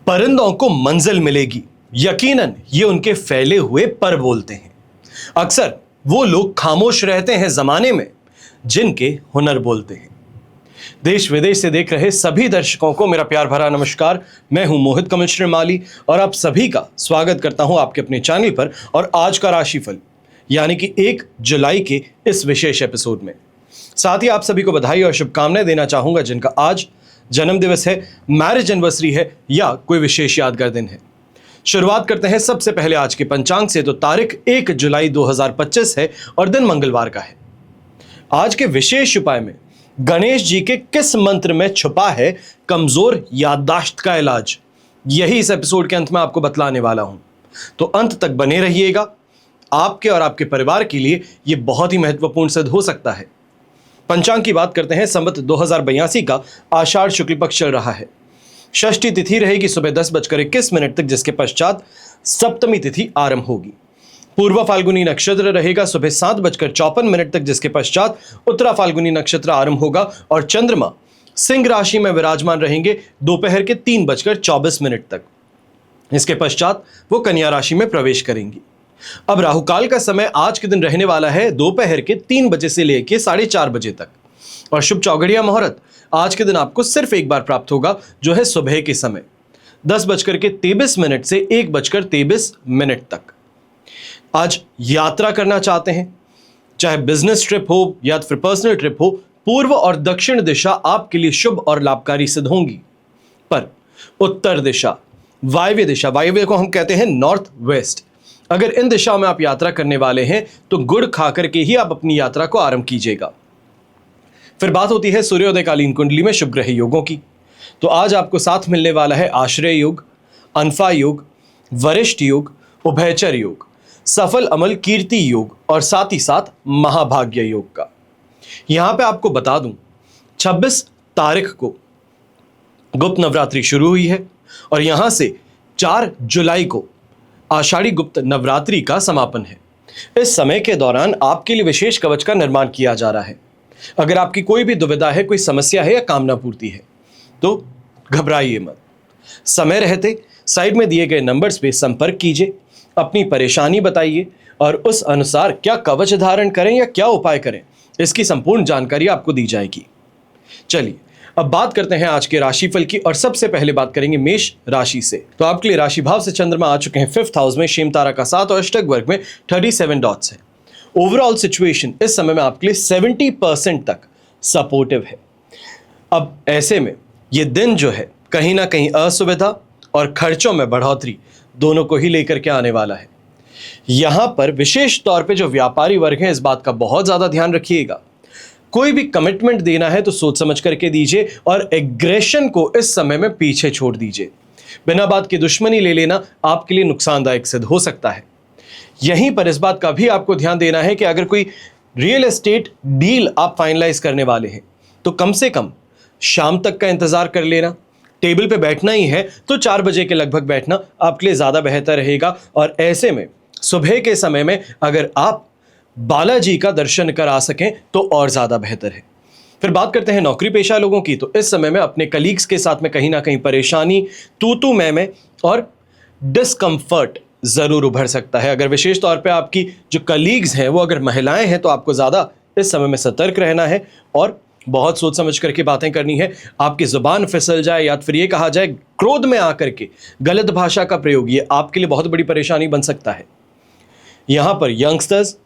परिंदों को मंजिल मिलेगी, यकीनन ये उनके फैले हुए पर बोलते हैं। अक्सर वो लोग खामोश रहते हैं जमाने में जिनके हुनर बोलते हैं। देश विदेश से देख रहे सभी दर्शकों को मेरा प्यार भरा नमस्कार। मैं हूं मोहित कमल श्रीमाली और आप सभी का स्वागत करता हूं आपके अपने चैनल पर और आज का राशिफल यानी कि 1 जुलाई के इस विशेष एपिसोड में। साथ ही आप सभी को बधाई और शुभकामनाएं देना चाहूंगा जिनका आज जन्म दिवस है, मैरिज एनिवर्सरी है या कोई विशेष यादगार दिन है। शुरुआत करते हैं सबसे पहले आज के पंचांग से। तो तारीख 1 जुलाई 2025 है और दिन मंगलवार का है। आज के विशेष उपाय में गणेश जी के किस मंत्र में छुपा है कमजोर याददाश्त का इलाज, यही इस एपिसोड के अंत में आपको बतलाने वाला हूं। तो अंत तक बने रहिएगा, आपके और आपके परिवार के लिए यह बहुत ही महत्वपूर्ण सिद्ध हो सकता है। पंचांग की बात करते हैं। संवत 2082 का आषाढ़ शुक्ल पक्ष चल रहा है। षष्ठी तिथि रहेगी सुबह 10:21 तक, जिसके पश्चात सप्तमी तिथि आरंभ होगी। पूर्व फाल्गुनी नक्षत्र रहेगा सुबह 7:54 तक, जिसके पश्चात उत्तरा फाल्गुनी नक्षत्र आरंभ होगा और चंद्रमा सिंह राशि में विराजमान रहेंगे दोपहर के 3:24 तक। इसके पश्चात वो कन्या राशि में प्रवेश करेंगी। अब राहुकाल का समय आज के दिन रहने वाला है दोपहर के 3 बजे से लेकर 4:30 बजे तक और शुभ चौगड़िया मुहूर्त आज के दिन आपको सिर्फ एक बार प्राप्त होगा, जो है सुबह के समय 10:23 से 1:23 तक। आज यात्रा करना चाहते हैं, चाहे बिजनेस ट्रिप हो या फिर पर्सनल ट्रिप हो, पूर्व और दक्षिण दिशा आपके लिए शुभ और लाभकारी सिद्ध होंगी। पर उत्तर दिशा, वायव्य को हम कहते हैं नॉर्थ वेस्ट, अगर इन दिशाओं में आप यात्रा करने वाले हैं तो गुड़ खाकर के ही आप अपनी यात्रा को आरंभ कीजिएगा। फिर बात होती है सूर्योदयकालीन कुंडली में शुभ ग्रह योगों की। तो आज आपको साथ मिलने वाला है आश्रय योग, अनफा योग, वरिष्ठ योग, उभयचर योग, सफल अमल कीर्ति योग और साथ ही साथ महाभाग्य योग का। यहां पे आपको बता दूं 26 तारीख को गुप्त नवरात्रि शुरू हुई है और यहां से 4 जुलाई को आषाढ़ी गुप्त नवरात्रि का समापन है। इस समय के दौरान आपके लिए विशेष कवच का निर्माण किया जा रहा है। अगर आपकी कोई भी दुविधा है, कोई समस्या है या कामना पूर्ति है तो घबराइए मत। समय रहते साइड में दिए गए नंबर्स पे संपर्क कीजिए, अपनी परेशानी बताइए और उस अनुसार क्या कवच धारण करें या क्या उपाय करें, इसकी संपूर्ण जानकारी आपको दी जाएगी। चलिए अब बात करते हैं आज के राशिफल की और सबसे पहले बात करेंगे मेष राशि से। तो आपके लिए राशि भाव से चंद्रमा आ चुके हैं 5th हाउस में, शेम तारा का 7 और अष्टक वर्ग में 37 डॉट्स है। ओवरऑल सिचुएशन इस समय में आपके लिए 70% तक सपोर्टिव है। अब ऐसे में ये दिन जो है कहीं ना कहीं असुविधा और खर्चों में बढ़ोतरी दोनों को ही लेकर के आने वाला है। यहां पर विशेष तौर पे जो व्यापारी वर्ग है, इस बात का बहुत ज्यादा ध्यान रखिएगा। कोई भी कमिटमेंट देना है तो सोच समझ करके दीजिए और एग्रेशन को इस समय में पीछे छोड़ दीजिए। बिना बात की दुश्मनी ले लेना आपके लिए नुकसानदायक सिद्ध हो सकता है। यहीं पर इस बात का भी आपको ध्यान देना है कि अगर कोई रियल एस्टेट डील आप फाइनलाइज करने वाले हैं तो कम से कम शाम तक का इंतजार कर लेना। टेबल पे बैठना ही है तो 4 बजे के लगभग बैठना आपके लिए ज्यादा बेहतर रहेगा और ऐसे में सुबह के समय में अगर आप बालाजी का दर्शन करा सकें तो और ज्यादा बेहतर है। फिर बात करते हैं नौकरी पेशा लोगों की। तो इस समय में अपने कलीग्स के साथ में कहीं ना कहीं परेशानी, तू मैं और डिस्कंफर्ट जरूर उभर सकता है। अगर विशेष तौर पे आपकी जो कलीग्स हैं वो अगर महिलाएं हैं तो आपको ज्यादा इस समय में सतर्क रहना है और बहुत सोच समझ करके बातें करनी है। आपकी जुबान फिसल जाए या फिर ये कहा जाए क्रोध में आकर के गलत भाषा का प्रयोग, ये आपके लिए बहुत बड़ी परेशानी बन सकता है। यहां पर यंगस्टर्स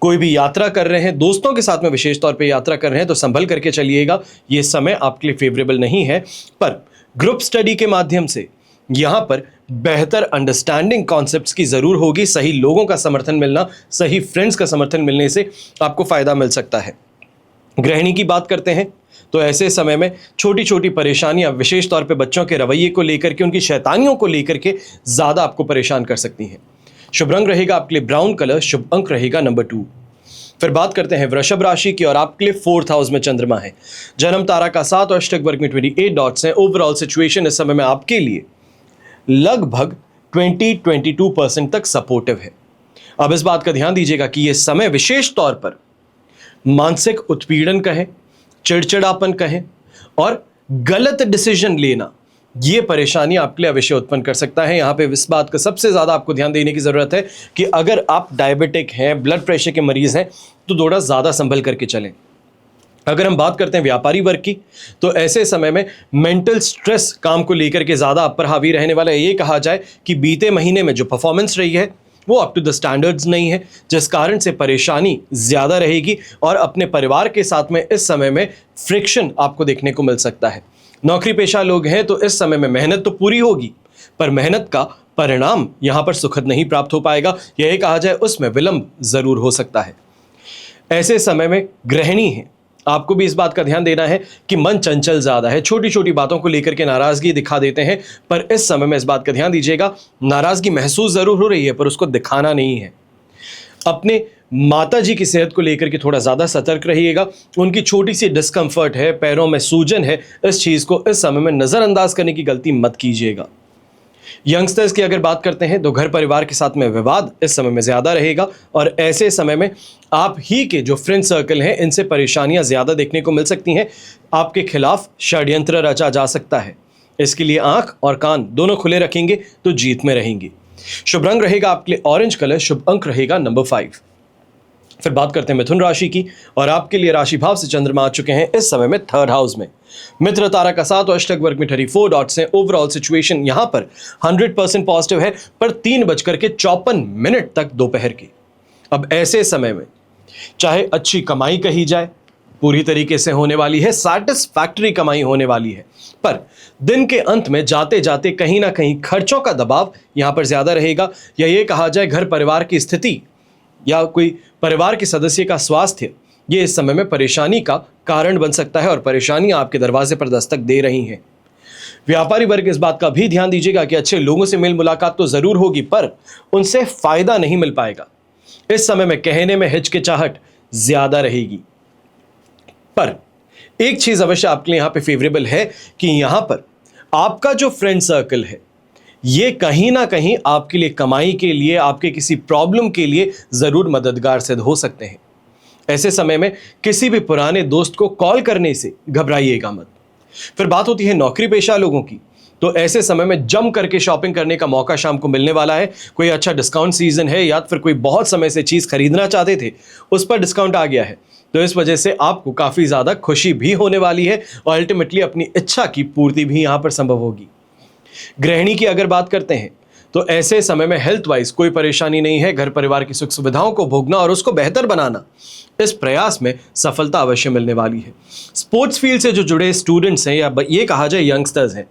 कोई भी यात्रा कर रहे हैं, दोस्तों के साथ में विशेष तौर पे यात्रा कर रहे हैं तो संभल करके चलिएगा, ये समय आपके लिए फेवरेबल नहीं है। पर ग्रुप स्टडी के माध्यम से यहां पर बेहतर अंडरस्टैंडिंग कॉन्सेप्ट्स की जरूर होगी। सही लोगों का समर्थन मिलना, सही फ्रेंड्स का समर्थन मिलने से आपको फायदा मिल सकता है। गृहिणी की बात करते हैं तो ऐसे समय में छोटी छोटी परेशानियां विशेष तौर पे बच्चों के रवैये को लेकर के, उनकी शैतानियों को लेकर के ज्यादा आपको परेशान कर सकती हैं। शुभ रंग रहेगा आपके लिए ब्राउन कलर, शुभ अंक रहेगा नंबर 2। फिर बात करते हैं वृषभ राशि की और आपके लिए 4th हाउस में चंद्रमा है। जन्म तारा का 7 और अष्टक वर्ग में 28 डॉट्स हैं। ओवरऑल सिचुएशन इस समय में आपके लिए लगभग 20-22% तक सपोर्टिव है। अब इस बात का ध्यान दीजिएगा कि यह समय विशेष तौर पर मानसिक उत्पीड़न कहें, चिड़चिड़ापन कहें और गलत डिसीजन लेना ये परेशानी आपके लिए अवश्य उत्पन्न कर सकता है। यहाँ पे इस बात का सबसे ज़्यादा आपको ध्यान देने की ज़रूरत है कि अगर आप डायबिटिक हैं, ब्लड प्रेशर के मरीज़ हैं, तो थोड़ा ज़्यादा संभल करके चलें। अगर हम बात करते हैं व्यापारी वर्ग की, तो ऐसे समय में मेंटल स्ट्रेस काम को लेकर के ज़्यादा आप पर हावी रहने वाला है। ये कहा जाए कि बीते महीने में जो परफॉर्मेंस रही है वो अप टू द स्टैंडर्ड्स नहीं है, जिस कारण से परेशानी ज़्यादा रहेगी और अपने परिवार के साथ में इस समय में फ्रिक्शन आपको देखने को मिल सकता है। नौकरी पेशा लोग हैं तो इस समय में मेहनत तो पूरी होगी, पर मेहनत का परिणाम यहाँ पर सुखद नहीं प्राप्त हो पाएगा। यह कहा जाए उसमें विलंब ज़रूर हो सकता है। ऐसे समय में गृहिणी है, आपको भी इस बात का ध्यान देना है कि मन चंचल ज़्यादा है, छोटी छोटी बातों को लेकर के नाराज़गी दिखा देते हैं, पर इस समय में इस बात का ध्यान दीजिएगा, नाराज़गी महसूस ज़रूर हो रही है पर उसको दिखाना नहीं है। अपने माता जी की सेहत को लेकर के थोड़ा ज़्यादा सतर्क रहिएगा। उनकी छोटी सी डिस्कम्फर्ट है, पैरों में सूजन है, इस चीज़ को इस समय में नज़रअंदाज करने की गलती मत कीजिएगा। यंगस्टर्स की अगर बात करते हैं तो घर परिवार के साथ में विवाद इस समय में ज़्यादा रहेगा और ऐसे समय में आप ही के जो फ्रेंड सर्कल हैं इनसे परेशानियां ज़्यादा देखने को मिल सकती हैं। आपके खिलाफ षड्यंत्र रचा जा सकता है। इसके लिए आंख और कान दोनों खुले रखेंगे तो जीत में रहेंगे। शुभ रंग रहेगा आपके लिए ऑरेंज कलर, शुभ अंक रहेगा नंबर 5। फिर बात करते हैं मिथुन राशि की और आपके लिए राशि भाव से चंद्रमा आ चुके हैं इस समय में 3rd हाउस में। मित्र तारा का 7 और अष्टक वर्ग में 34 डॉट्स हैं। ओवरऑल सिचुएशन यहां पर 100% पॉजिटिव है, पर 3:54 तक दोपहर की। अब ऐसे समय में चाहे अच्छी कमाई कही जाए, पूरी तरीके से होने वाली है, सैटिस्फैक्टरी कमाई होने वाली है, पर दिन के अंत में जाते जाते कहीं ना कहीं खर्चों का दबाव यहां पर ज्यादा रहेगा, या ये कहा जाए घर परिवार की स्थिति या कोई परिवार के सदस्य का स्वास्थ्य, ये इस समय में परेशानी का कारण बन सकता है और परेशानियां आपके दरवाजे पर दस्तक दे रही हैं। व्यापारी वर्ग इस बात का भी ध्यान दीजिएगा कि अच्छे लोगों से मेल मुलाकात तो जरूर होगी, पर उनसे फायदा नहीं मिल पाएगा। इस समय में कहने में हिचकिचाहट ज्यादा रहेगी, पर एक चीज अवश्य आपके लिए यहां पे फेवरेबल है कि यहां पर आपका जो फ्रेंड सर्कल है ये कहीं ना कहीं आपके लिए कमाई के लिए, आपके किसी प्रॉब्लम के लिए जरूर मददगार सिद्ध हो सकते हैं। ऐसे समय में किसी भी पुराने दोस्त को कॉल करने से घबराइएगा मत। फिर बात होती है नौकरी पेशा लोगों की, तो ऐसे समय में जम करके शॉपिंग करने का मौका शाम को मिलने वाला है। कोई अच्छा डिस्काउंट सीजन है या फिर कोई बहुत समय से चीज़ खरीदना चाहते थे उस पर डिस्काउंट आ गया है, तो इस वजह से आपको काफ़ी ज़्यादा खुशी भी होने वाली है और अल्टीमेटली अपनी इच्छा की पूर्ति भी यहाँ पर संभव होगी। गृहिणी की अगर बात करते हैं तो ऐसे समय में हेल्थ वाइज कोई परेशानी नहीं है। घर परिवार की सुख सुविधाओं को भोगना और उसको बेहतर बनाना, इस प्रयास में सफलता अवश्य मिलने वाली है। स्पोर्ट्स फील्ड से जो जुड़े स्टूडेंट्स हैं या ये कहा जाए यंगस्टर्स हैं,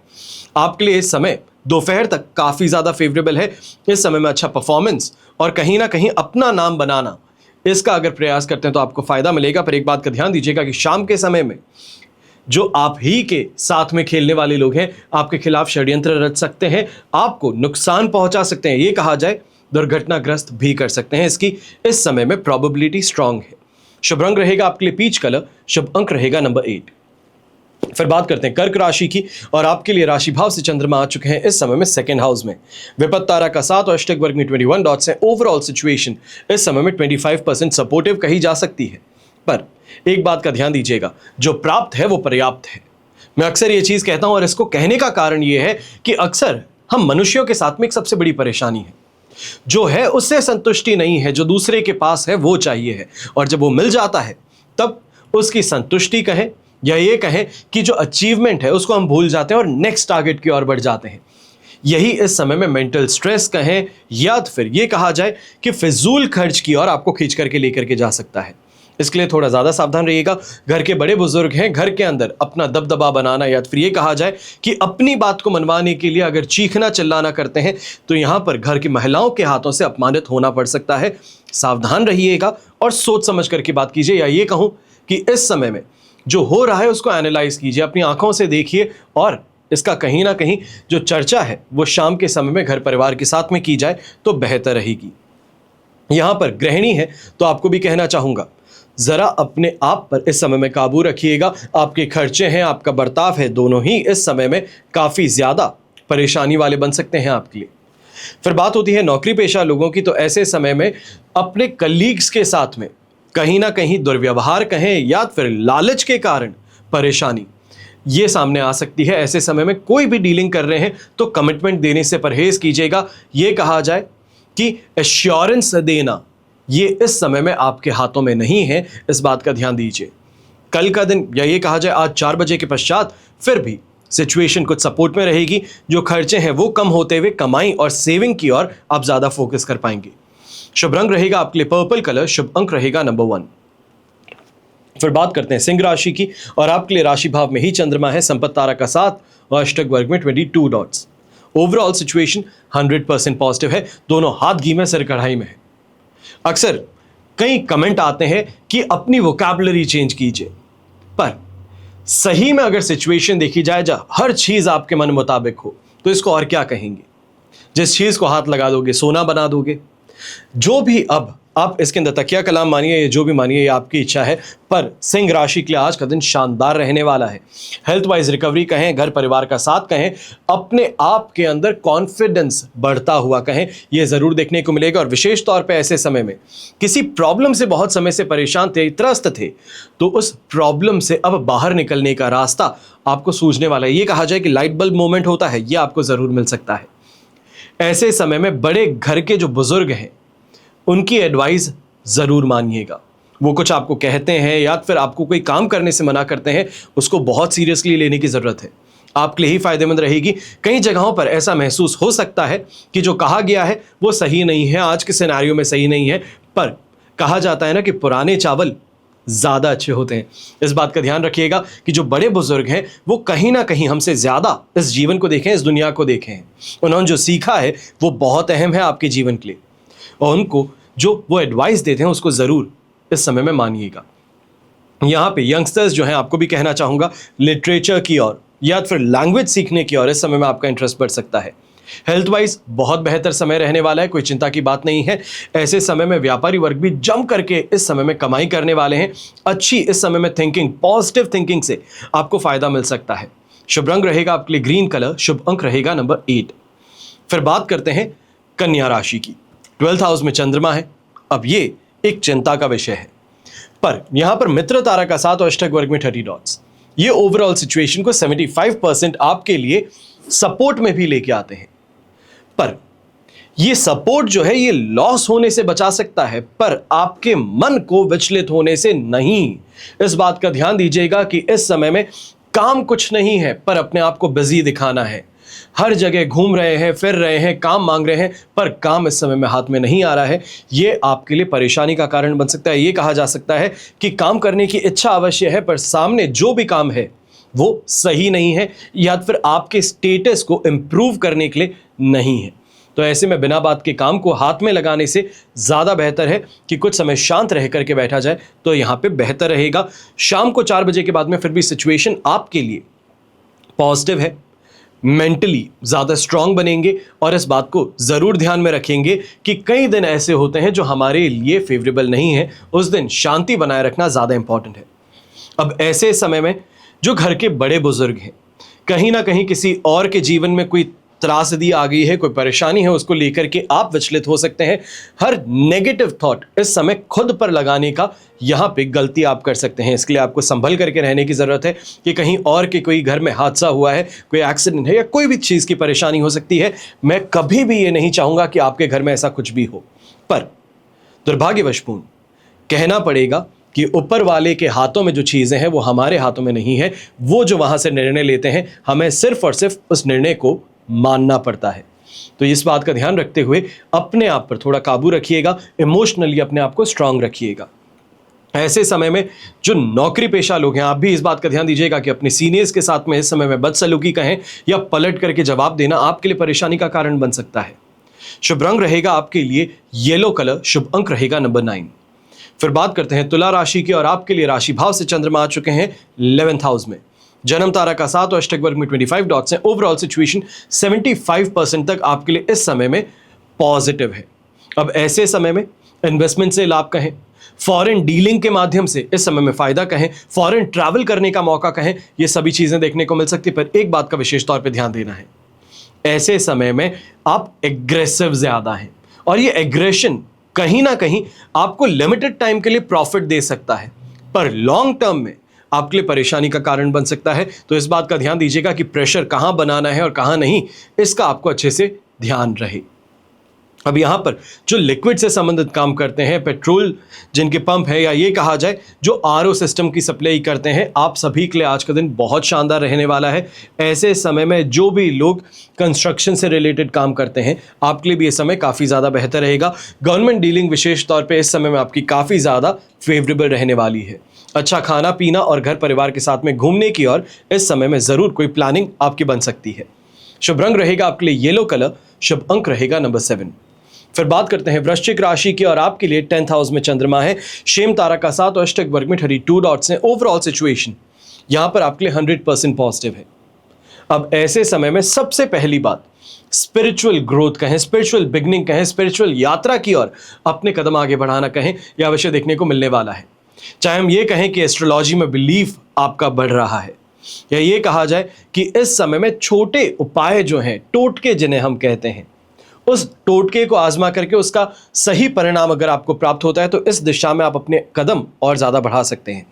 आपके लिए इस समय दोपहर तक काफ़ी ज़्यादा फेवरेबल है। इस समय में अच्छा परफॉर्मेंस और कहीं ना कहीं अपना नाम बनाना, इसका अगर प्रयास करते हैं तो आपको फ़ायदा मिलेगा। पर एक बात का ध्यान दीजिएगा कि शाम के समय में जो आप ही के साथ में खेलने वाले लोग हैं आपके खिलाफ षड्यंत्र रच सकते हैं, आपको नुकसान पहुंचा सकते हैं, ये कहा जाए दुर्घटनाग्रस्त भी कर सकते हैं। इसकी इस समय में प्रोबेबिलिटी स्ट्रांग है। शुभ रंग रहेगा आपके लिए पीच कलर, शुभ अंक रहेगा नंबर 8। फिर बात करते हैं कर्क राशि की और आपके लिए राशि भाव से चंद्रमा आ चुके हैं इस समय में 2nd हाउस में। विपत्त तारा का 7 और अष्टक वर्ग में 21 डॉट्स हैं। ओवरऑल सिचुएशन इस समय में 25% सपोर्टिव कही जा सकती है, पर एक बात का ध्यान दीजिएगा, जो प्राप्त है वो पर्याप्त है। मैं अक्सर ये चीज़ कहता हूं और इसको कहने का कारण ये है कि अक्सर हम मनुष्यों के साथ में एक सबसे बड़ी परेशानी है, जो है उससे संतुष्टि नहीं है, जो दूसरे के पास है वो चाहिए है, और जब वो मिल जाता है तब उसकी संतुष्टि कहें या ये कहें कि जो अचीवमेंट है उसको हम भूल जाते हैं और नेक्स्ट टारगेट की ओर बढ़ जाते हैं। यही इस समय में मेंटल स्ट्रेस कहें या फिर ये कहा जाए कि फिजूल खर्च की ओर आपको खींच करके लेकर के जा सकता है। इसके लिए थोड़ा ज़्यादा सावधान रहिएगा। घर के बड़े बुजुर्ग हैं, घर के अंदर अपना दबदबा बनाना या फिर ये कहा जाए कि अपनी बात को मनवाने के लिए अगर चीखना चिल्लाना करते हैं तो यहाँ पर घर की महिलाओं के हाथों से अपमानित होना पड़ सकता है। सावधान रहिएगा और सोच समझ करके बात कीजिए, या ये कहूँ कि इस समय में जो हो रहा है उसको एनालाइज कीजिए, अपनी आंखों से देखिए और इसका कहीं ना कहीं जो चर्चा है वो शाम के समय में घर परिवार के साथ में की जाए तो बेहतर रहेगी। यहाँ पर गृहिणी है तो आपको भी कहना चाहूँगा, ज़रा अपने आप पर इस समय में काबू रखिएगा। आपके खर्चे हैं, आपका बर्ताव है, दोनों ही इस समय में काफ़ी ज़्यादा परेशानी वाले बन सकते हैं आपके लिए। फिर बात होती है नौकरी पेशा लोगों की, तो ऐसे समय में अपने कलीग्स के साथ में कहीं ना कहीं दुर्व्यवहार कहें या फिर लालच के कारण परेशानी, ये सामने आ सकती है। ऐसे समय में कोई भी डीलिंग कर रहे हैं तो कमिटमेंट देने से परहेज कीजिएगा। ये कहा जाए कि एश्योरेंस देना ये इस समय में आपके हाथों में नहीं है, इस बात का ध्यान दीजिए। कल का दिन या ये कहा जाए आज 4 बजे के पश्चात फिर भी सिचुएशन कुछ सपोर्ट में रहेगी। जो खर्चे हैं वो कम होते हुए कमाई और सेविंग की ओर आप ज्यादा फोकस कर पाएंगे। शुभ रंग रहेगा आपके लिए पर्पल कलर, शुभ अंक रहेगा नंबर 1। फिर बात करते हैं सिंह राशि की और आपके लिए राशि भाव में ही चंद्रमा है, संपत्ति तारा का 7 और अष्टक वर्ग में 22 डॉट्स। ओवरऑल सिचुएशन 100% पॉजिटिव है, दोनों हाथ घी में सिर कढ़ाई में है। अक्सर कई कमेंट आते हैं कि अपनी वोकैबुलरी चेंज कीजिए, पर सही में अगर सिचुएशन देखी जाए जब हर चीज आपके मन मुताबिक हो तो इसको और क्या कहेंगे। जिस चीज को हाथ लगा दोगे सोना बना दोगे। जो भी अब आप इसके अंदर तकिया कलाम मानिए या जो भी मानिए, ये आपकी इच्छा है, पर सिंह राशि के लिए आज का दिन शानदार रहने वाला है। हेल्थ वाइज रिकवरी कहें, घर परिवार का साथ कहें, अपने आप के अंदर कॉन्फिडेंस बढ़ता हुआ कहें, यह जरूर देखने को मिलेगा। और विशेष तौर पे ऐसे समय में किसी प्रॉब्लम से बहुत समय से परेशान थे, त्रस्त थे, तो उस प्रॉब्लम से अब बाहर निकलने का रास्ता आपको सूझने वाला है। ये कहा जाए कि लाइट बल्ब मोमेंट होता है, यह आपको जरूर मिल सकता है। ऐसे समय में बड़े घर के जो बुजुर्ग हैं उनकी एडवाइस जरूर मानिएगा। वो कुछ आपको कहते हैं या फिर आपको कोई काम करने से मना करते हैं, उसको बहुत सीरियसली लेने की जरूरत है, आपके लिए ही फायदेमंद रहेगी। कई जगहों पर ऐसा महसूस हो सकता है कि जो कहा गया है वो सही नहीं है, आज के सिनेरियो में सही नहीं है, पर कहा जाता है ना कि पुराने चावल ज्यादा अच्छे होते हैं। इस बात का ध्यान रखिएगा कि जो बड़े बुजुर्ग हैं वो कहीं ना कहीं हमसे ज्यादा इस जीवन को देखें, इस दुनिया को देखें हैं। उन्होंने जो सीखा है वो बहुत अहम है आपके जीवन के लिए, और उनको जो वो एडवाइस देते हैं उसको जरूर इस समय में मानिएगा। यहाँ पे यंगस्टर्स जो हैं, आपको भी कहना चाहूँगा, लिटरेचर की ओर या फिर लैंग्वेज सीखने की ओर इस समय में आपका इंटरेस्ट बढ़ सकता है। हेल्थ वाइज बहुत बेहतर समय रहने वाला है, कोई चिंता की बात नहीं है। ऐसे समय में व्यापारी वर्ग भी जम करके इस समय में कमाई करने वाले हैं। अच्छी इस समय में थिंकिंग, पॉजिटिव थिंकिंग से आपको फायदा मिल सकता है। शुभ रंग रहेगा आपके लिए ग्रीन कलर, शुभ अंक रहेगा नंबर 8। फिर बात करते हैं कन्या राशि की। 12th हाउस में चंद्रमा है। अब ये एक चिंता का विषय है, पर यहां पर मित्र तारा का 7 और अष्टक वर्ग में 30 डॉट्स, ये ओवरऑल सिचुएशन को 75% आपके लिए सपोर्ट में भी लेके आते हैं। पर ये सपोर्ट जो है ये लॉस होने से बचा सकता है, पर आपके मन को विचलित होने से नहीं। इस बात का ध्यान दीजिएगा कि इस समय में काम कुछ नहीं है, पर अपने आप को बिजी दिखाना है। हर जगह घूम रहे हैं, फिर रहे हैं, काम मांग रहे हैं, पर काम इस समय में हाथ में नहीं आ रहा है। ये आपके लिए परेशानी का कारण बन सकता है। ये कहा जा सकता है कि काम करने की इच्छा अवश्य है, पर सामने जो भी काम है वो सही नहीं है या फिर आपके स्टेटस को इंप्रूव करने के लिए नहीं है। तो ऐसे में बिना बात के काम को हाथ में लगाने से ज़्यादा बेहतर है कि कुछ समय शांत रह करके बैठा जाए, तो यहाँ पे बेहतर रहेगा। शाम को 4 बजे के बाद में फिर भी सिचुएशन आपके लिए पॉजिटिव है, मेंटली ज़्यादा स्ट्रांग बनेंगे। और इस बात को ज़रूर ध्यान में रखेंगे कि कई दिन ऐसे होते हैं जो हमारे लिए फेवरेबल नहीं है, उस दिन शांति बनाए रखना ज़्यादा इंपॉर्टेंट है। अब ऐसे समय में जो घर के बड़े बुजुर्ग हैं, कहीं ना कहीं किसी और के जीवन में कोई त्रासदी आ गई है, कोई परेशानी है, उसको लेकर के आप विचलित हो सकते हैं। हर नेगेटिव थॉट इस समय खुद पर लगाने का यहाँ पे गलती आप कर सकते हैं। इसके लिए आपको संभल करके रहने की ज़रूरत है कि कहीं और के कोई घर में हादसा हुआ है, कोई एक्सीडेंट है या कोई भी चीज़ की परेशानी हो सकती है। मैं कभी भी ये नहीं चाहूँगा कि आपके घर में ऐसा कुछ भी हो, पर दुर्भाग्यवशपूर्ण कहना पड़ेगा कि ऊपर वाले के हाथों में जो चीज़ें हैं वो हमारे हाथों में नहीं है। वो जो वहाँ से निर्णय लेते हैं, हमें सिर्फ और सिर्फ उस निर्णय को मानना पड़ता है। तो इस बात का ध्यान रखते हुए अपने आप पर थोड़ा काबू रखिएगा, इमोशनली अपने आप को स्ट्रांग रखिएगा। ऐसे समय में जो नौकरी पेशा लोग हैं, आप भी इस बात का ध्यान दीजिएगा कि अपने सीनियर्स के साथ में इस समय में बदसलूकी कहें या पलट करके जवाब देना आपके लिए परेशानी का कारण बन सकता है। शुभ रंग रहेगा आपके लिए येलो कलर, शुभ अंक रहेगा नंबर 9। फिर बात करते हैं तुला राशि की और आपके लिए राशि भाव से चंद्रमा आ चुके हैं 11th हाउस में। जन्म तारा का 7 और अष्टक वर्ग में 25 डॉट्स हैं। ओवरऑल सिचुएशन 75% तक आपके लिए इस समय में पॉजिटिव है। अब ऐसे समय में इन्वेस्टमेंट से लाभ कहें, फॉरेन डीलिंग के माध्यम से इस समय में फायदा कहें, फॉरेन ट्रैवल करने का मौका कहें, ये सभी चीजें देखने को मिल सकती है। पर एक बात का विशेष तौर पे ध्यान देना है, ऐसे समय में आप एग्रेसिव ज्यादा हैं और ये एग्रेशन कहीं ना कहीं आपको लिमिटेड टाइम के लिए प्रॉफिट दे सकता है, पर लॉन्ग टर्म में आपके लिए परेशानी का कारण बन सकता है। तो इस बात का ध्यान दीजिएगा कि प्रेशर कहां बनाना है और कहां नहीं, इसका आपको अच्छे से ध्यान रहे। अब यहां पर जो लिक्विड से संबंधित काम करते हैं, पेट्रोल जिनके पंप है, या ये कहा जाए जो आरओ सिस्टम की सप्लाई करते हैं, आप सभी के लिए आज का दिन बहुत शानदार रहने वाला है। ऐसे समय में जो भी लोग कंस्ट्रक्शन से रिलेटेड काम करते हैं, आपके लिए भी ये समय काफ़ी ज़्यादा बेहतर रहेगा। गवर्नमेंट डीलिंग विशेष तौर पर इस समय में आपकी काफ़ी ज़्यादा फेवरेबल रहने वाली है। अच्छा खाना पीना और घर परिवार के साथ में घूमने की और इस समय में ज़रूर कोई प्लानिंग आपकी बन सकती है। शुभ रंग रहेगा आपके लिए येलो कलर, शुभ अंक रहेगा नंबर 7। फिर बात करते हैं वृश्चिक राशि की, और आपके लिए 10th हाउस में चंद्रमा है, शेम तारा का साथ और अष्टक वर्ग में 32 डॉट्स हैं। ओवरऑल सिचुएशन यहां पर आपके लिए 100% पॉजिटिव है। अब ऐसे समय में सबसे पहली बात, स्पिरिचुअल ग्रोथ कहें, स्पिरिचुअल बिगनिंग कहें, स्पिरिचुअल यात्रा की ओर अपने कदम आगे बढ़ाना कहें, यह अवश्य देखने को मिलने वाला है। चाहे हम ये कहें कि एस्ट्रोलॉजी में बिलीफ आपका बढ़ रहा है, या ये कहा जाए कि इस समय में छोटे उपाय जो हैं, टोटके जिन्हें हम कहते हैं, उस टोटके को आजमा करके उसका सही परिणाम अगर आपको प्राप्त होता है तो इस दिशा में आप अपने कदम और ज़्यादा बढ़ा सकते हैं।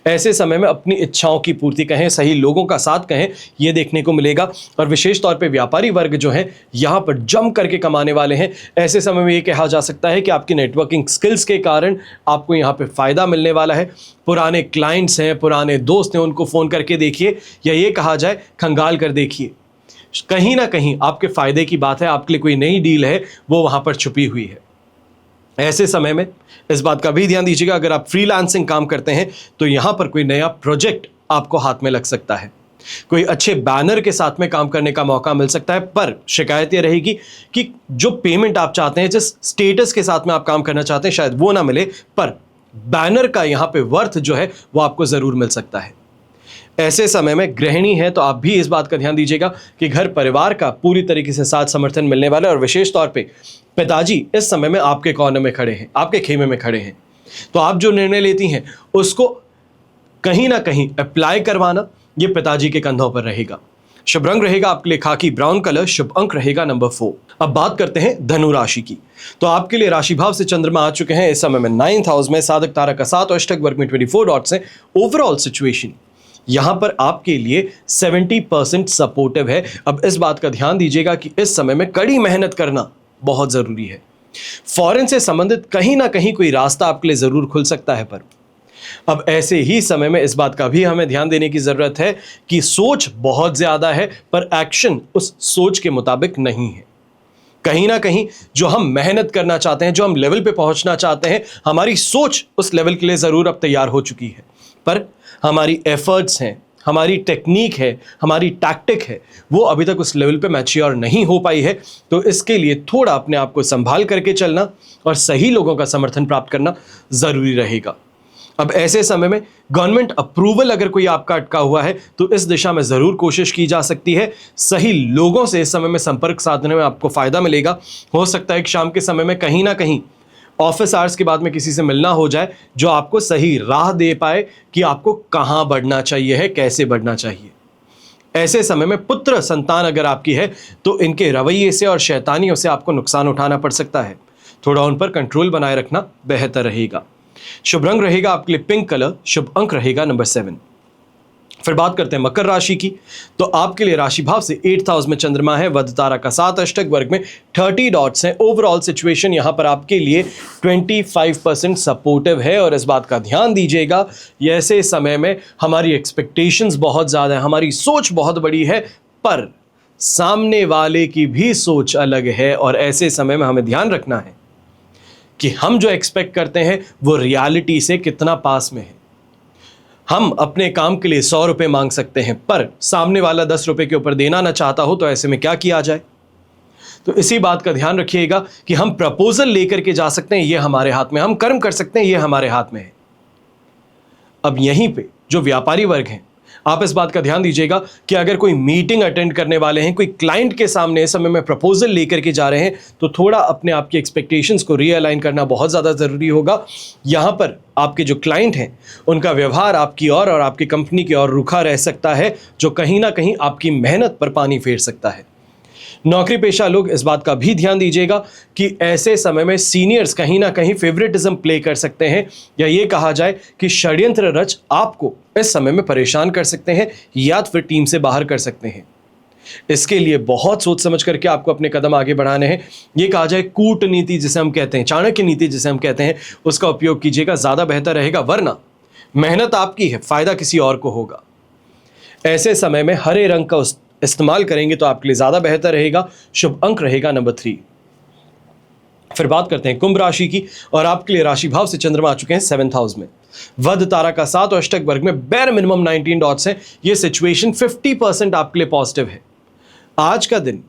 ऐसे समय में अपनी इच्छाओं की पूर्ति कहें, सही लोगों का साथ कहें, ये देखने को मिलेगा। और विशेष तौर पे व्यापारी वर्ग जो है यहाँ पर जम करके कमाने वाले हैं। ऐसे समय में ये कहा जा सकता है कि आपकी नेटवर्किंग स्किल्स के कारण आपको यहाँ पे फ़ायदा मिलने वाला है। पुराने क्लाइंट्स हैं, पुराने दोस्त हैं, उनको फ़ोन करके देखिए, या ये कहा जाए खंगाल कर देखिए, कहीं ना कहीं आपके फायदे की बात है, आपके लिए कोई नई डील है वो वहां पर छुपी हुई है। ऐसे समय में इस बात का भी ध्यान दीजिएगा, अगर आप फ्रीलांसिंग काम करते हैं तो यहां पर कोई नया प्रोजेक्ट आपको हाथ में लग सकता है, कोई अच्छे बैनर के साथ में काम करने का मौका मिल सकता है। पर शिकायत ये रहेगी कि जो पेमेंट आप चाहते हैं, जिस स्टेटस के साथ में आप काम करना चाहते हैं, शायद वो ना मिले, पर बैनर का यहां पे वर्थ जो है वो आपको जरूर मिल सकता है। ऐसे समय में गृहिणी है तो आप भी इस बात का ध्यान दीजिएगा कि घर परिवार का पूरी तरीके से साथ समर्थन मिलने वाला है। और विशेष तौर पे पिताजी इस समय में आपके कॉर्नर में खड़े हैं, आपके खेमे में खड़े हैं, तो आप जो निर्णय लेती हैं उसको कहीं ना कहीं अप्लाई करवाना ये पिताजी के कंधों पर रहेगा। शुभ रंग रहेगा आपके लिए खाकी ब्राउन कलर, शुभ अंक रहेगा नंबर 4। अब बात करते हैं धनु राशि की, तो आपके लिए राशि भाव से चंद्रमा आ चुके हैं इस समय में 9th हाउस में, साधक तारा का साथ और अष्टक वर्ग में 24 डॉट्स हैं। ओवरऑल सिचुएशन यहां पर आपके लिए 70% सपोर्टिव है। अब इस बात का ध्यान दीजिएगा कि इस समय में कड़ी मेहनत करना बहुत जरूरी है। फॉरेन से संबंधित कहीं ना कहीं कोई रास्ता आपके लिए जरूर खुल सकता है, पर अब ऐसे ही समय में इस बात का भी हमें ध्यान देने की जरूरत है कि सोच बहुत ज्यादा है पर एक्शन उस सोच के मुताबिक नहीं है। कहीं ना कहीं जो हम मेहनत करना चाहते हैं, जो हम लेवल पे पहुंचना चाहते हैं, हमारी सोच उस लेवल के लिए जरूर अब तैयार हो चुकी है, पर हमारी एफर्ट्स हैं, हमारी टेक्निक है, हमारी टैक्टिक है, वो अभी तक उस लेवल पे मैच्योर नहीं हो पाई है। तो इसके लिए थोड़ा अपने आप को संभाल करके चलना और सही लोगों का समर्थन प्राप्त करना ज़रूरी रहेगा। अब ऐसे समय में गवर्नमेंट अप्रूवल अगर कोई आपका अटका हुआ है तो इस दिशा में ज़रूर कोशिश की जा सकती है। सही लोगों से इस समय में संपर्क साधने में आपको फ़ायदा मिलेगा। हो सकता है कि शाम के समय में कहीं ना कहीं ऑफिस आवर्स के बाद में किसी से मिलना हो जाए जो आपको सही राह दे पाए कि आपको कहाँ बढ़ना चाहिए है, कैसे बढ़ना चाहिए। ऐसे समय में पुत्र संतान अगर आपकी है तो इनके रवैये से और शैतानियों से आपको नुकसान उठाना पड़ सकता है। थोड़ा उन पर कंट्रोल बनाए रखना बेहतर रहेगा। शुभ रंग रहेगा आपके लिए पिंक कलर, शुभ अंक रहेगा नंबर 7। फिर बात करते हैं मकर राशि की, तो आपके लिए राशि भाव से 8th हाउस में चंद्रमा है, वध तारा का साथ, अष्टक वर्ग में 30 डॉट्स हैं। ओवरऑल सिचुएशन यहां पर आपके लिए 25% सपोर्टिव है। और इस बात का ध्यान दीजिएगा, ऐसे समय में हमारी एक्सपेक्टेशंस बहुत ज़्यादा है, हमारी सोच बहुत बड़ी है, पर सामने वाले की भी सोच अलग है। और ऐसे समय में हमें ध्यान रखना है कि हम जो एक्सपेक्ट करते हैं वो रियलिटी से कितना पास में है। हम अपने काम के लिए 100 रुपये मांग सकते हैं, पर सामने वाला 10 रुपये के ऊपर देना ना चाहता हो तो ऐसे में क्या किया जाए। तो इसी बात का ध्यान रखिएगा कि हम प्रपोजल लेकर के जा सकते हैं, ये हमारे हाथ में, हम कर्म कर सकते हैं, ये हमारे हाथ में है। अब यहीं पे जो व्यापारी वर्ग हैं, आप इस बात का ध्यान दीजिएगा कि अगर कोई मीटिंग अटेंड करने वाले हैं, कोई क्लाइंट के सामने इस समय में प्रपोजल लेकर के जा रहे हैं, तो थोड़ा अपने आप की एक्सपेक्टेशंस को रीअलाइन करना बहुत ज़्यादा ज़रूरी होगा। यहाँ पर आपके जो क्लाइंट हैं उनका व्यवहार आपकी और आपकी कंपनी की ओर रुखा रह सकता है, जो कहीं ना कहीं आपकी मेहनत पर पानी फेर सकता है। नौकरी पेशा लोग इस बात का भी ध्यान दीजिएगा कि ऐसे समय में सीनियर्स कहीं ना कहीं फेवरेटिज्म प्ले कर सकते हैं, या ये कहा जाए कि षड्यंत्र रच आपको इस समय में परेशान कर सकते हैं या फिर टीम से बाहर कर सकते हैं। इसके लिए बहुत सोच समझ करके आपको अपने कदम आगे बढ़ाने हैं। ये कहा जाए कूटनीति जिसे हम कहते हैं, चाणक्य नीति जिसे हम कहते हैं, उसका उपयोग कीजिएगा, ज्यादा बेहतर रहेगा, वरना मेहनत आपकी है, फायदा किसी और को होगा। ऐसे समय में हरे रंग का इस्तेमाल करेंगे तो आपके लिए ज्यादा बेहतर रहेगा। शुभ अंक रहेगा नंबर 3। फिर बात करते हैं कुंभ राशि की, और आपके लिए राशि भाव से चंद्रमा आ चुके हैं 7th हाउस में। वध तारा का 7 और अष्टक वर्ग में बेर मिनिमम 19 डॉट्स है। ये सिचुएशन 50% आपके लिए पॉजिटिव है। आज का दिन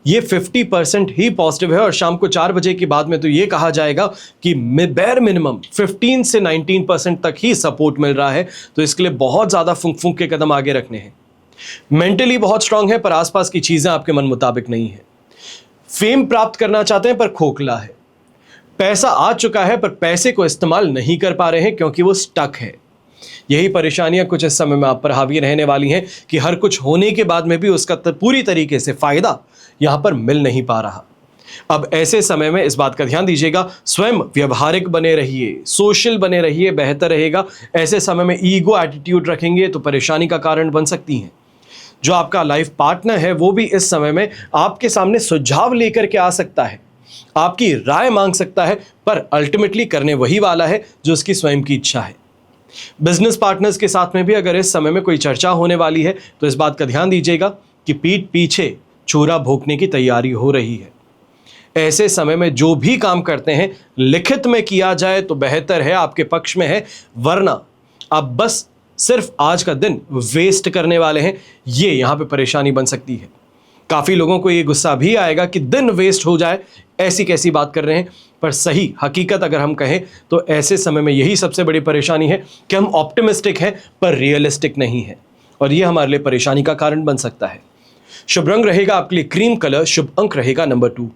ये 50% ही पॉजिटिव है, और शाम को 4 बजे के बाद में तो ये कहा जाएगा कि बेर मिनिमम 15 से 19% तक ही सपोर्ट मिल रहा है। तो इसके लिए बहुत ज्यादा फूंक के कदम आगे रखने हैं। मेंटली बहुत स्ट्रांग है, पर आसपास की चीजें आपके मन मुताबिक नहीं है। फेम प्राप्त करना चाहते हैं पर खोखला है। पैसा आ चुका है पर पैसे को इस्तेमाल नहीं कर पा रहे हैं क्योंकि वो स्टक है। यही परेशानियां कुछ इस समय में आप पर हावी रहने वाली हैं कि हर कुछ होने के बाद में भी उसका पूरी तरीके से फायदा यहां पर मिल नहीं पा रहा। अब ऐसे समय में इस बात का ध्यान दीजिएगा, स्वयं व्यवहारिक बने रहिए, सोशल बने रहिए, बेहतर रहेगा। ऐसे समय में ईगो एटीट्यूड रखेंगे तो परेशानी का कारण बन सकती हैं। जो आपका लाइफ पार्टनर है वो भी इस समय में आपके सामने सुझाव लेकर के आ सकता है, आपकी राय मांग सकता है, पर अल्टीमेटली करने वही वाला है जो उसकी स्वयं की इच्छा है। बिजनेस पार्टनर्स के साथ में भी अगर इस समय में कोई चर्चा होने वाली है तो इस बात का ध्यान दीजिएगा कि पीठ पीछे छुरा भोंकने की तैयारी हो रही है। ऐसे समय में जो भी काम करते हैं लिखित में किया जाए तो बेहतर है, आपके पक्ष में है, वरना आप बस सिर्फ आज का दिन वेस्ट करने वाले हैं। ये यहां पे परेशानी बन सकती है। काफी लोगों को ये गुस्सा भी आएगा कि दिन वेस्ट हो जाए, ऐसी कैसी बात कर रहे हैं। पर सही हकीकत अगर हम कहें तो ऐसे समय में यही सबसे बड़ी परेशानी है कि हम ऑप्टिमिस्टिक हैं पर रियलिस्टिक नहीं है, और ये हमारे लिए परेशानी का कारण बन सकता है। शुभ रंग रहेगा आपके लिए क्रीम कलर, शुभ अंक रहेगा नंबर 2।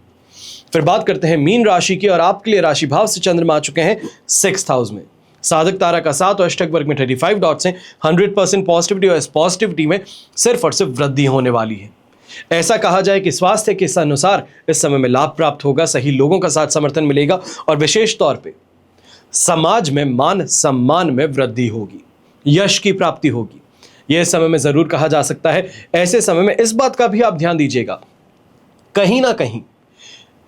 फिर बात करते हैं मीन राशि की, और आपके लिए राशि भाव से चंद्रमा आ चुके हैं 6th हाउस में। साधक तारा का 7 और अष्टक वर्ग में 35 डॉट्स हैं। 100% पॉजिटिविटी, और इस पॉजिटिविटी में सिर्फ और सिर्फ वृद्धि होने वाली है। ऐसा कहा जाए कि स्वास्थ्य के अनुसार इस समय में लाभ प्राप्त होगा, सही लोगों का साथ समर्थन मिलेगा, और विशेष तौर पे समाज में मान सम्मान में वृद्धि होगी, यश की प्राप्ति होगी। यह समय में जरूर कहा जा सकता है। ऐसे समय में इस बात का भी आप ध्यान दीजिएगा, कहीं ना कहीं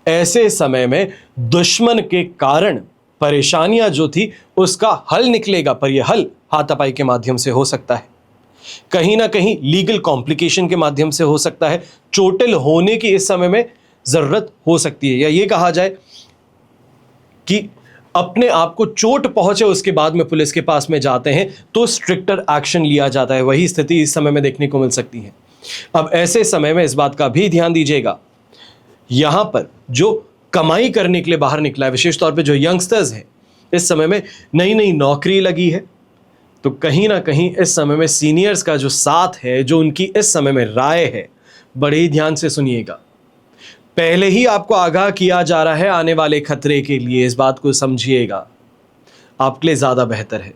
ऐसे समय में दुश्मन के कारण परेशानियां जो थी उसका हल निकलेगा, पर यह हल हाथापाई के माध्यम से हो सकता है, कहीं ना कहीं लीगल कॉम्प्लिकेशन के माध्यम से हो सकता है, चोटिल होने की इस समय में जरूरत हो सकती है, या ये कहा जाए कि अपने आप को चोट पहुंचे उसके बाद में पुलिस के पास में जाते हैं तो स्ट्रिक्टर एक्शन लिया जाता है। वही स्थिति इस समय में देखने को मिल सकती है। अब ऐसे समय में इस बात का भी ध्यान दीजिएगा, यहां पर जो कमाई करने के लिए बाहर निकला है, विशेष तौर पे जो यंगस्टर्स हैं, इस समय में नई नई नौकरी लगी है, तो कहीं ना कहीं इस समय में सीनियर्स का जो साथ है, जो उनकी इस समय में राय है, बड़े ही ध्यान से सुनिएगा। पहले ही आपको आगाह किया जा रहा है आने वाले खतरे के लिए, इस बात को समझिएगा, आपके लिए ज्यादा बेहतर है।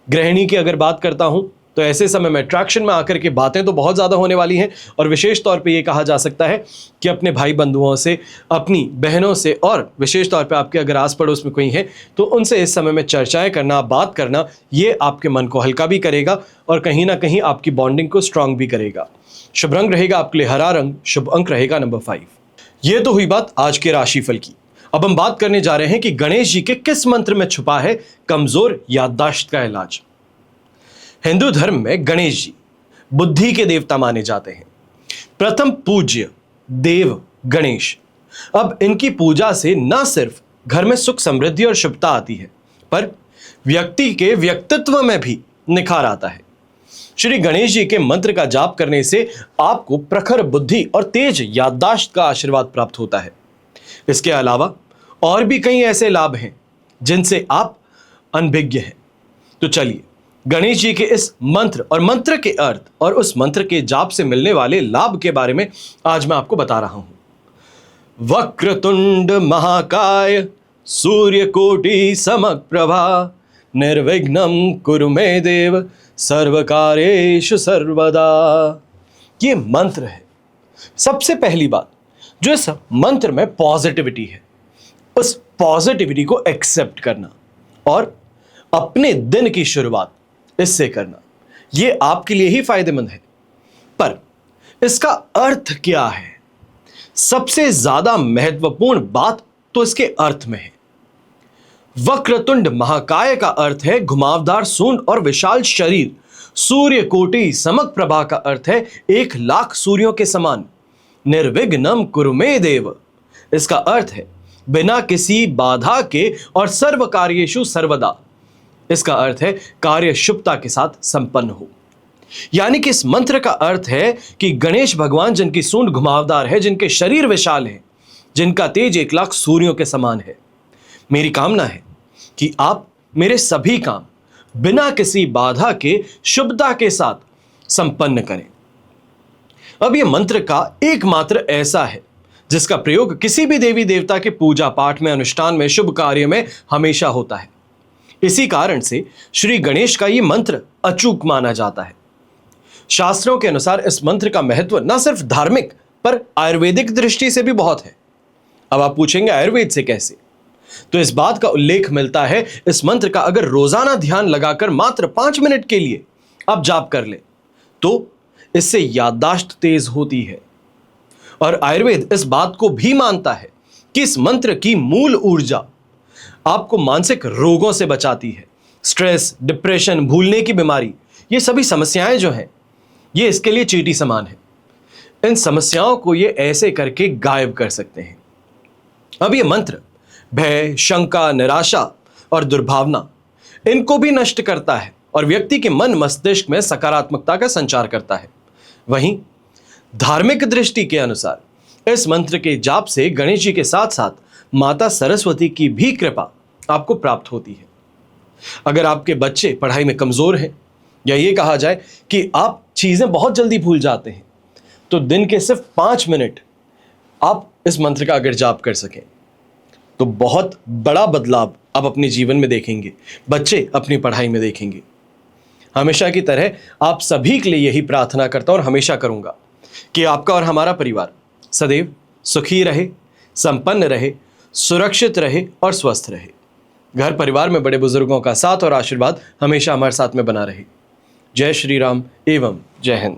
गृहिणी की अगर बात करता हूं तो ऐसे समय में अट्रैक्शन में आकर के बातें तो बहुत ज़्यादा होने वाली हैं, और विशेष तौर पे ये कहा जा सकता है कि अपने भाई बंधुओं से, अपनी बहनों से, और विशेष तौर पे आपके अगर आस पड़ोस में कोई है तो उनसे इस समय में चर्चाएं करना, बात करना, ये आपके मन को हल्का भी करेगा और कहीं ना कहीं आपकी बॉन्डिंग को स्ट्रांग भी करेगा। शुभ रंग रहेगा आपके लिए हरा रंग, शुभ अंक रहेगा नंबर 5। ये तो हुई बात आज के राशिफल की। अब हम बात करने जा रहे हैं कि गणेश जी के किस मंत्र में छुपा है कमजोर याददाश्त का इलाज। हिंदू धर्म में गणेश जी बुद्धि के देवता माने जाते हैं, प्रथम पूज्य देव गणेश। अब इनकी पूजा से न सिर्फ घर में सुख समृद्धि और शुभता आती है, पर व्यक्ति के व्यक्तित्व में भी निखार आता है। श्री गणेश जी के मंत्र का जाप करने से आपको प्रखर बुद्धि और तेज याददाश्त का आशीर्वाद प्राप्त होता है। इसके अलावा और भी कई ऐसे लाभ हैं जिनसे आप अनभिज्ञ हैं। तो चलिए गणेश जी के इस मंत्र और मंत्र के अर्थ और उस मंत्र के जाप से मिलने वाले लाभ के बारे में आज मैं आपको बता रहा हूं। वक्रतुंड महाकाय सूर्यकोटि समप्रभा निर्विघ्नं कुरु मे देव सर्वकार्येषु सर्वदा। ये मंत्र है सबसे पहली बात जो इस मंत्र में पॉजिटिविटी है, उस पॉजिटिविटी को एक्सेप्ट करना और अपने दिन की शुरुआत इससे करना, यह आपके लिए ही फायदेमंद है। पर इसका अर्थ क्या है? सबसे ज्यादा महत्वपूर्ण बात तो इसके अर्थ में है। वक्रतुंड महाकाय का अर्थ है घुमावदार सूंड और विशाल शरीर। सूर्य कोटि समप्रभा का अर्थ है 1,00,000 सूर्यों के समान। निर्विघ्नं कुरु मे देव, इसका अर्थ है बिना किसी बाधा के और सर्व कार्येषु सर्वदा। इसका अर्थ है कार्य शुभता के साथ संपन्न हो। यानी कि इस मंत्र का अर्थ है कि गणेश भगवान जिनकी सूंड घुमावदार है, जिनके शरीर विशाल है, जिनका तेज 1,00,000 सूर्यों के समान है, मेरी कामना है कि आप मेरे सभी काम बिना किसी बाधा के शुभता के साथ संपन्न करें। अब यह मंत्र का एकमात्र ऐसा है जिसका प्रयोग किसी भी देवी देवता के पूजा पाठ में, अनुष्ठान में, शुभ कार्य में हमेशा होता है। इसी कारण से श्री गणेश का यह मंत्र अचूक माना जाता है। शास्त्रों के अनुसार इस मंत्र का महत्व न सिर्फ धार्मिक पर आयुर्वेदिक दृष्टि से भी बहुत है। अब आप पूछेंगे आयुर्वेद से कैसे? तो इस बात का उल्लेख मिलता है, इस मंत्र का अगर रोजाना ध्यान लगाकर मात्र 5 मिनट के लिए आप जाप कर ले तो इससे याददाश्त तेज होती है। और आयुर्वेद इस बात को भी मानता है कि इस मंत्र की मूल ऊर्जा आपको मानसिक रोगों से बचाती है। स्ट्रेस, डिप्रेशन, भूलने की बीमारी, ये सभी समस्याएं जो हैं, ये इसके लिए चींटी समान है। इन समस्याओं को ये ऐसे करके गायब कर सकते हैं। अब ये मंत्र भय, शंका, निराशा और दुर्भावना, इनको भी नष्ट करता है और व्यक्ति के मन मस्तिष्क में सकारात्मकता का संचार करता है। वहीं धार्मिक दृष्टि के अनुसार इस मंत्र के जाप से गणेश जी के साथ साथ माता सरस्वती की भी कृपा आपको प्राप्त होती है। अगर आपके बच्चे पढ़ाई में कमजोर हैं या ये कहा जाए कि आप चीजें बहुत जल्दी भूल जाते हैं, तो दिन के सिर्फ 5 मिनट आप इस मंत्र का अगर जाप कर सकें तो बहुत बड़ा बदलाव आप अपने जीवन में देखेंगे, बच्चे अपनी पढ़ाई में देखेंगे। हमेशा की तरह आप सभी के लिए यही प्रार्थना करता हूं और हमेशा करूंगा कि आपका और हमारा परिवार सदैव सुखी रहे, संपन्न रहे, सुरक्षित रहे और स्वस्थ रहे। घर परिवार में बड़े बुजुर्गों का साथ और आशीर्वाद हमेशा हमारे साथ में बना रहे। जय श्री राम एवं जय हिंद।